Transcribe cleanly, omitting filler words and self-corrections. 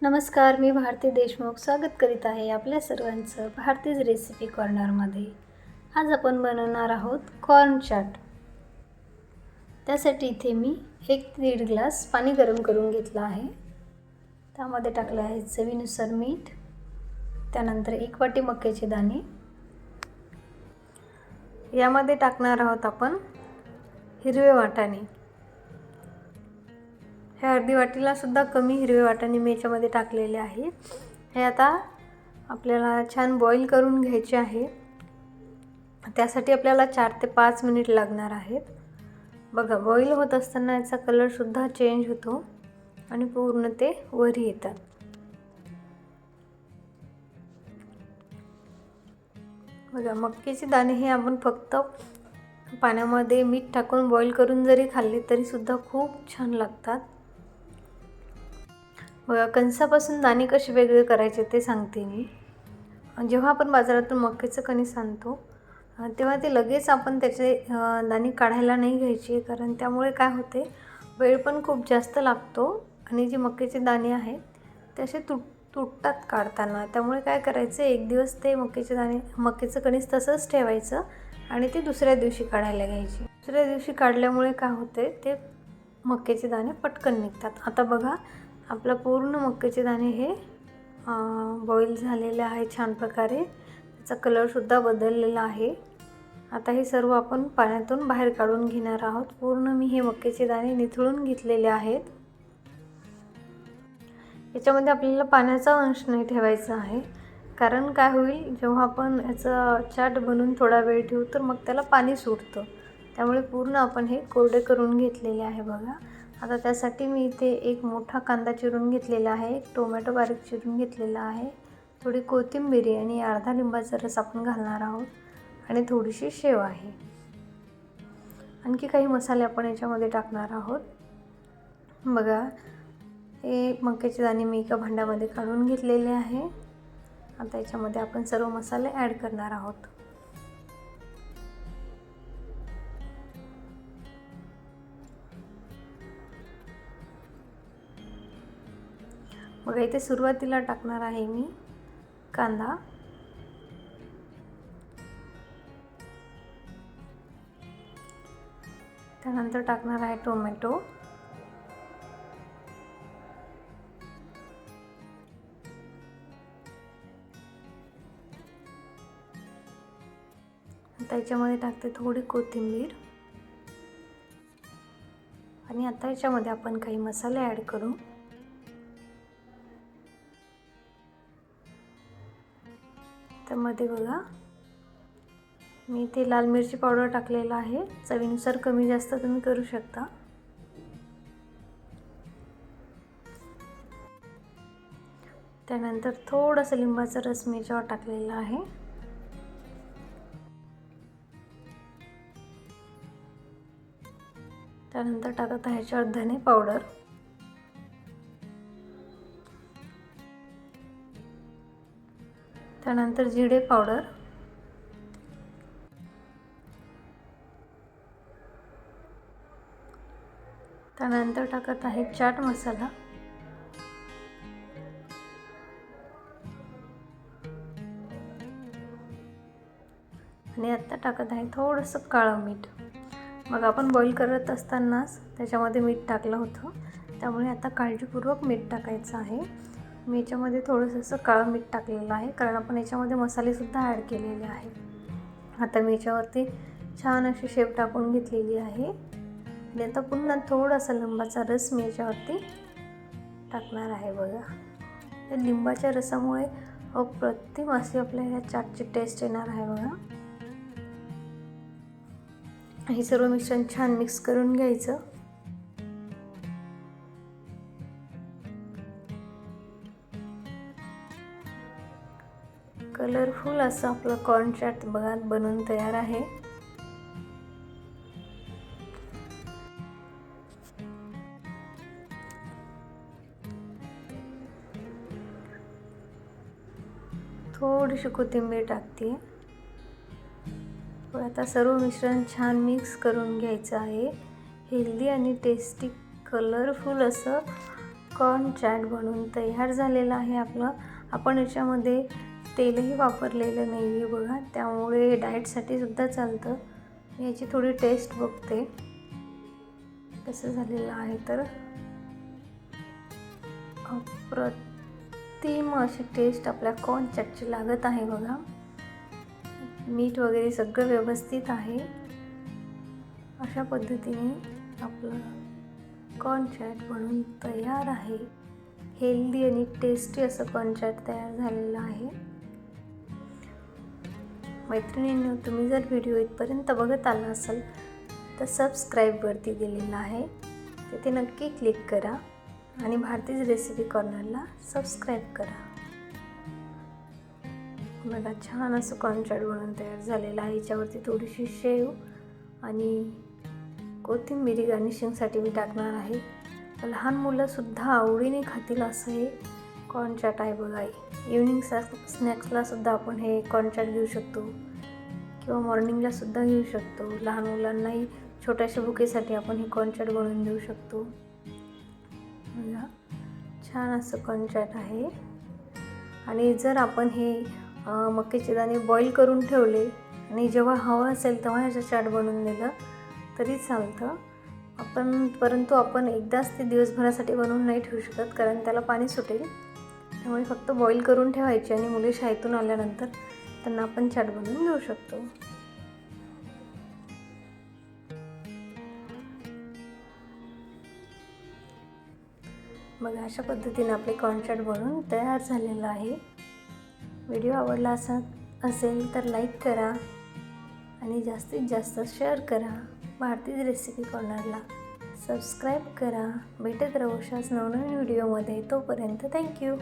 नमस्कार, मी भारती देशमुख स्वागत करीत आहे आपल्या सर्वांचं भारतीज रेसिपी कॉर्नरमध्ये. आज आपण बनवणार आहोत कॉर्न चाट. त्यासाठी इथे मी 1 ते 1.5 ग्लास पाणी गरम करून घेतलं आहे. त्यामध्ये टाकले आहे चवीनुसार मीठ, त्यानंतर 1 वाटी मक्याचे दाणे. यामध्ये टाकणार आहोत आपण हिरवे वाटाणे. हे अर्धी वाटीला सुद्धा कमी हिरवे वाटाणे मी याच्यामध्ये टाकलेले आहे. हे आता आपल्याला छान बॉईल करून घ्यायचे आहे. त्यासाठी आपल्याला 4 ते 5 मिनिट लागणार आहेत. बघा, बॉईल होत असताना याचा कलर सुद्धा चेंज होतो आणि पूर्ण ते वर येतात. बघा, मक्याचे दाणे हे आपण फक्त पाण्यामध्ये मीठ टाकून बॉईल करून जरी खाल्ले तरी सुद्धा खूप छान लागतात. बघा, कणसापासून दाणे कसे वेगळे करायचे ते सांगते मी. जेव्हा आपण बाजारातून मक्याचं कणीस आणतो तेव्हा ते लगेच आपण त्याचे दाणे काढायला नाही घ्यायचे, कारण त्यामुळे काय होते, वेळ पण खूप जास्त लागतो आणि जे मक्याचे दाणे आहेत ते असे तुटतात काढताना. त्यामुळे काय करायचं, एक दिवस ते मक्याचं कणीस तसंच ठेवायचं आणि ते दुसऱ्या दिवशी काढायला घ्यायचे. दुसऱ्या दिवशी काढल्यामुळे काय होते, ते मक्याचे दाणे पटकन निघतात. आता बघा, आपला पूर्ण मक्याचे दाणे हे बॉईल झालेले आहे छान प्रकारे. त्याचा कलरसुद्धा बदललेला आहे. आता हे सर्व आपण पाण्यातून बाहेर काढून घेणार आहोत. पूर्ण मी हे मक्याचे दाणे निथळून घेतलेले आहेत. याच्यामध्ये आपल्याला पाण्याचा अंश नाही ठेवायचा आहे, कारण काय होईल, जेव्हा आपण याचं चाट बनवून थोडा वेळ ठेवू तर मग त्याला पाणी सुटतं. त्यामुळे पूर्ण आपण हे कोरडे करून घेतलेले आहे. बघा, आता त्यासाठी मी इथे एक मोठा कांदा चिरून घेतलेला आहे, एक टोमॅटो बारीक चिरून घेतलेला आहे, थोडी कोथिंबीर आणि अर्धा लिंबाचा रस आपण घालणार आहोत आणि थोडीशी शेव आहे. आणखी काही मसाले आपण याच्यामध्ये टाकणार आहोत. बघा, हे मक्याचे दाणे मी एका भांड्यामध्ये काढून घेतलेले आहे. आता याच्यामध्ये आपण सर्व मसाले ॲड करणार आहोत. बघा, इथे सुरुवातीला टाकणार आहे मी कांदा, त्यानंतर टाकणार आहे टोमॅटो, आता याच्यामध्ये टाकते थोडी कोथिंबीर आणि आता याच्यामध्ये आपण काही मसाले ॲड करू. त्यामध्ये बघा, मी इथे लाल मिरची पावडर टाकलेला आहे. चवीनुसार कमी जास्त तुम्ही करू शकता. त्यानंतर थोडंसं लिंबाचा रस मी याच्यावर टाकलेला आहे. त्यानंतर टाकत आहे याच्यावर धने पावडर, त्यानंतर जिरे पावडर, त्यानंतर टाकत आहे चाट मसाला, आणि आता टाकत आहे थोडंसं काळं मीठ. मग आपण बॉईल करत असतानाच त्याच्यामध्ये मीठ टाकलं होतं, त्यामुळे आता काळजीपूर्वक मीठ टाकायचं आहे. मी याच्यामध्ये थोडंसं काळं मीठ टाकलेलं आहे, कारण आपण याच्यामध्ये मसालेसुद्धा ॲड केलेले आहे. आता मी याच्यावरती छान अशी शेव टाकून घेतलेली आहे आणि आता पुन्हा थोडासा लिंबाचा रस मी याच्यावरती टाकणार आहे. बघा, या लिंबाच्या रसामुळे अप्रतिम अशी आपल्या ह्या चाटची टेस्ट येणार आहे. बघा, हे सर्व मिश्रण छान मिक्स करून घ्यायचं. कलरफुल असं आपलं कॉर्न चाट बघा बनवून तयार आहे. थोडीशी कोथिंबीर टाकते. आता सर्व मिश्रण छान मिक्स करून घ्यायचं आहे. हेल्दी आणि टेस्टी कलरफुल असं कॉर्न चॅट बनवून तयार झालेलं आहे आपलं. आपण याच्यामध्ये तेलही वापरलेलं नाही आहे बघा, त्यामुळे डाएटसाठी सुद्धा चालतं. मी याची थोडी टेस्ट बघते कसं झालेलं आहे. तर अप्रतिम अशी टेस्ट आपल्या कॉर्न चॅटची लागत आहे बघा. मीठ वगैरे सगळं व्यवस्थित आहे. अशा पद्धतीने आपलं कॉर्न चॅट बनवून तयार आहे. हेल्दी आणि टेस्टी असं कॉर्न चॅट तयार झालेलं आहे. मैत्रिणींनो, तुम्ही जर व्हिडिओ इथपर्यंत बघत आला असाल तर सबस्क्राईबवरती दिलेलं आहे, तिथे नक्की क्लिक करा आणि भारतीज रेसिपी कॉर्नरला सबस्क्राईब करा. बघा, छान असं कॉर्न चॅट बनवून तयार झालेलं आहे. याच्यावरती थोडीशी शेव आणि कोथिंबीर गार्निशिंगसाठी मी टाकणार आहे. लहान मुलंसुद्धा आवडीने खातील असं हे कॉर्न चॅट आहे बघा. इव्हनिंग स्नॅक्सलासुद्धा आपण हे कॉर्न चॅट घेऊ शकतो किंवा मॉर्निंगलासुद्धा घेऊ शकतो. लहान मुलांनाही छोट्याशा भुकेसाठी आपण हे कॉर्न चॅट बनवून देऊ शकतो. बघा, छान असं कॉर्न चॅट आहे. आणि जर आपण हे मक्याचे दाणे बॉईल करून ठेवले आणि जेव्हा हवं असेल तेव्हा ह्याचं चॅट बनवून दिलं तरी चालतं. परंतु आपण एकदाच ते दिवसभरासाठी बनवून नाही ठेवू शकत, कारण त्याला पाणी सुटेल. त्यामुळे फक्त बॉईल करून ठेवायचे आणि मुले शाळेतून आल्यानंतर त्यांना आपण चॅट बनवून देऊ शकतो. बघा, अशा पद्धतीने आपले कॉर्न चॅट बनवून तयार झालेलं आहे. व्हिडिओ आवडला असेल तर लाईक करा आणि जास्तीत जास्त शेअर करा. भारतीज रेसिपी कॉर्नरला सबस्क्राईब करा. भेटत राहू अशाच नवनवीन व्हिडिओमध्ये. तोपर्यंत थँक्यू.